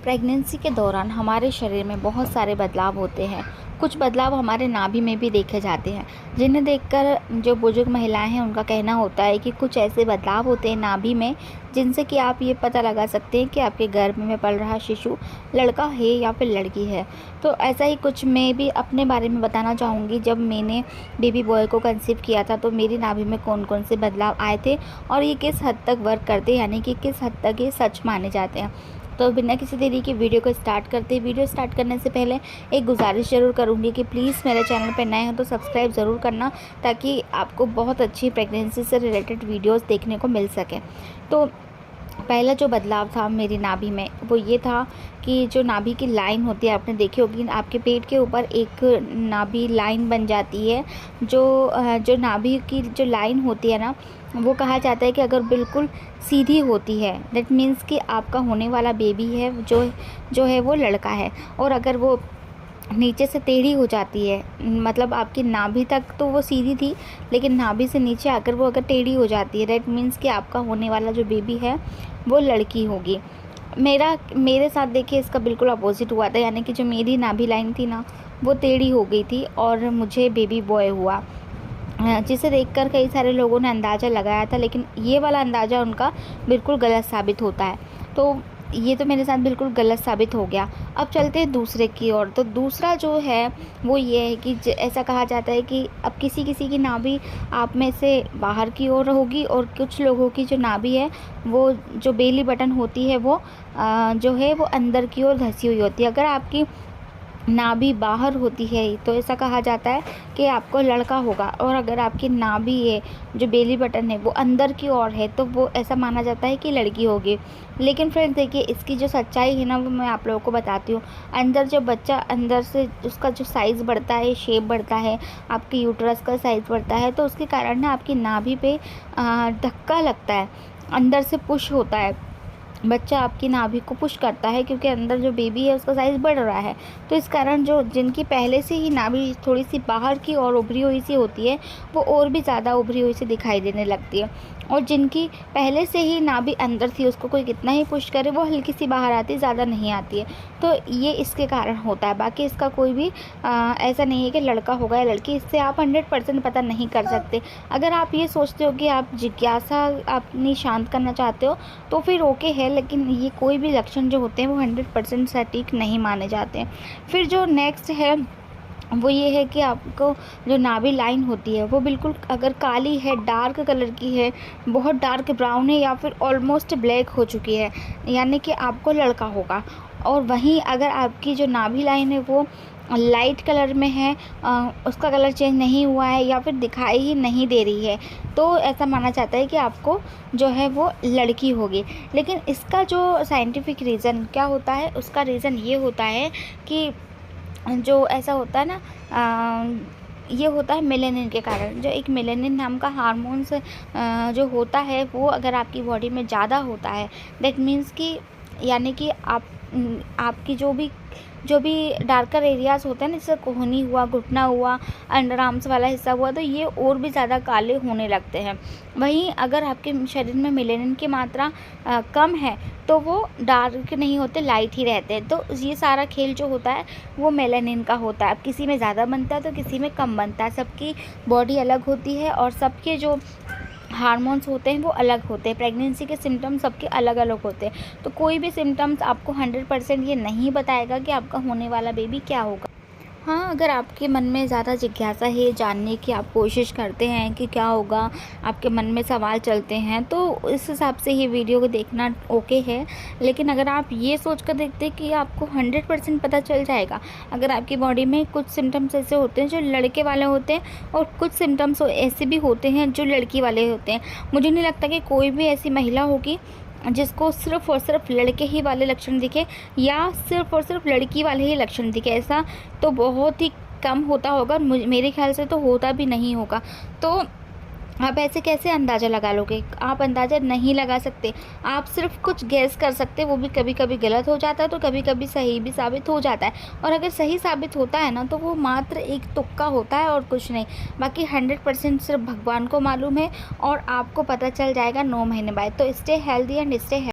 Pregnancy के दौरान हमारे शरीर में बहुत सारे बदलाव होते हैं। कुछ बदलाव हमारे नाभि में भी देखे जाते हैं, जिन्हें देखकर जो बुजुर्ग महिलाएं हैं उनका कहना होता है कि कुछ ऐसे बदलाव होते हैं नाभि में, जिनसे कि आप ये पता लगा सकते हैं कि आपके गर्भ में पल रहा शिशु लड़का है या फिर लड़की है। तो ऐसा ही कुछ मैं भी अपने बारे में बताना चाहूँगी। जब मैंने बेबी बॉय को कंसीव किया था तो मेरी नाभि में कौन कौन से बदलाव आए थे और ये किस हद तक वर्क करते हैं, यानी कि किस हद तक ये सच माने जाते हैं। तो बिना किसी देरी के वीडियो को स्टार्ट करते हैं। वीडियो स्टार्ट करने से पहले एक गुजारिश ज़रूर करूँगी कि प्लीज़ मेरे चैनल पर नए हो तो सब्सक्राइब ज़रूर करना, ताकि आपको बहुत अच्छी प्रेगनेंसी से रिलेटेड वीडियोस देखने को मिल सके। तो पहला जो बदलाव था मेरी नाभि में वो ये था कि जो नाभि की लाइन होती है, आपने देखी होगी, आपके पेट के ऊपर एक नाभि लाइन बन जाती है। जो नाभि की जो लाइन होती है ना, वो कहा जाता है कि अगर बिल्कुल सीधी होती है, दैट मीन्स कि आपका होने वाला बेबी है जो है वो लड़का है। और अगर वो नीचे से टेढ़ी हो जाती है, मतलब आपकी नाभि तक तो वो सीधी थी, लेकिन नाभि से नीचे आकर वो अगर टेढ़ी हो जाती है, दैट मीन्स कि आपका होने वाला जो बेबी है वो लड़की होगी। मेरे साथ देखिए इसका बिल्कुल अपोजिट हुआ था, यानी कि जो मेरी नाभि लाइन थी ना वो टेढ़ी हो गई थी और मुझे बेबी बॉय हुआ, जिसे देखकर कई सारे लोगों ने अंदाज़ा लगाया था, लेकिन ये वाला अंदाज़ा उनका बिल्कुल गलत साबित होता है। तो ये तो मेरे साथ बिल्कुल गलत साबित हो गया। अब चलते हैं दूसरे की ओर। तो दूसरा जो है वो ये है कि ऐसा कहा जाता है कि अब किसी किसी की नाभि आप में से बाहर की ओर होगी और कुछ लोगों की जो नाभि है वो जो बेली बटन होती है वो जो है वो अंदर की ओर धंसी हुई होती है। अगर आपकी नाभि बाहर होती है तो ऐसा कहा जाता है कि आपको लड़का होगा, और अगर आपकी नाभि है जो बेली बटन है वो अंदर की ओर है तो वो ऐसा माना जाता है कि लड़की होगी। लेकिन फ्रेंड्स देखिए, इसकी जो सच्चाई है ना वो मैं आप लोगों को बताती हूँ। अंदर जब बच्चा अंदर से उसका जो साइज़ बढ़ता है, शेप बढ़ता है, आपके यूट्रस का साइज़ बढ़ता है, तो उसके कारण ना आपकी नाभि पे धक्का लगता है, अंदर से पुश होता है, बच्चा आपकी नाभि को पुश करता है, क्योंकि अंदर जो बेबी है उसका साइज़ बढ़ रहा है। तो इस कारण जो जिनकी पहले से ही नाभि थोड़ी सी बाहर की और उभरी हुई सी होती है वो और भी ज़्यादा उभरी हुई सी दिखाई देने लगती है, और जिनकी पहले से ही नाभि अंदर थी उसको कोई कितना ही पुश करे वो हल्की सी बाहर आती है, ज़्यादा नहीं आती है। तो ये इसके कारण होता है। बाकी इसका कोई भी ऐसा नहीं है कि लड़का होगा या लड़की, इससे आप 100% पता नहीं कर सकते। अगर आप ये सोचते हो कि आप जिज्ञासा अपनी शांत करना चाहते हो तो फिर ओके है, लेकिन ये कोई भी लक्षण जो होते हैं वो 100% सटीक नहीं माने जाते हैं। फिर जो नेक्स्ट है वो ये है कि आपको जो नाभि लाइन होती है वो बिल्कुल अगर काली है, डार्क कलर की है, बहुत डार्क ब्राउन है या फिर ऑलमोस्ट ब्लैक हो चुकी है, यानी कि आपको लड़का होगा। और वहीं अगर आपकी जो नाभि लाइन है वो लाइट कलर में है, उसका कलर चेंज नहीं हुआ है या फिर दिखाई ही नहीं दे रही है, तो ऐसा माना जाता है कि आपको जो है वो लड़की होगी। लेकिन इसका जो साइंटिफिक रीज़न क्या होता है, उसका रीज़न ये होता है कि जो ऐसा होता है ना, ये होता है मेलानिन के कारण। जो एक मेलानिन नाम का हार्मोन्स जो होता है वो अगर आपकी बॉडी में ज़्यादा होता है, दैट मीन्स कि यानी कि आपकी जो भी डार्कर एरियाज़ होते हैं ना, जैसे कोहनी हुआ, घुटना हुआ, अंडर आर्म्स वाला हिस्सा हुआ, तो ये और भी ज़्यादा काले होने लगते हैं। वहीं अगर आपके शरीर में मेलानिन की मात्रा कम है तो वो डार्क नहीं होते, लाइट ही रहते हैं। तो ये सारा खेल जो होता है वो मेलानिन का होता है। अब किसी में ज़्यादा बनता है तो किसी में कम बनता है, सबकी बॉडी अलग होती है और सबके जो हार्मोन्स होते हैं वो अलग होते हैं। प्रेगनेंसी के सिम्टम्स सबके अलग अलग होते हैं, तो कोई भी सिम्टम्स आपको 100% ये नहीं बताएगा कि आपका होने वाला बेबी क्या होगा। हाँ, अगर आपके मन में ज़्यादा जिज्ञासा है, जानने की आप कोशिश करते हैं कि क्या होगा, आपके मन में सवाल चलते हैं, तो इस हिसाब से ये वीडियो को देखना ओके है। लेकिन अगर आप ये सोच कर देखते हैं कि आपको 100% पता चल जाएगा, अगर आपकी बॉडी में कुछ सिम्टम्स ऐसे होते हैं जो लड़के वाले होते हैं और कुछ सिम्टम्स ऐसे भी होते हैं जो लड़की वाले होते हैं, मुझे नहीं लगता कि कोई भी ऐसी महिला होगी जिसको सिर्फ़ और सिर्फ लड़के ही वाले लक्षण दिखे या सिर्फ़ और सिर्फ लड़की वाले ही लक्षण दिखे। ऐसा तो बहुत ही कम होता होगा, मेरे ख्याल से तो होता भी नहीं होगा। तो आप ऐसे कैसे अंदाज़ा लगा लोगे? आप अंदाज़ा नहीं लगा सकते, आप सिर्फ कुछ गैस कर सकते, वो भी कभी कभी गलत हो जाता है तो कभी कभी सही भी साबित हो जाता है। और अगर सही साबित होता है ना तो वो मात्र एक तुक्का होता है और कुछ नहीं। बाकी 100% सिर्फ भगवान को मालूम है और आपको पता चल जाएगा 9 महीने बाद। तो स्टे हेल्दी एंड स्टे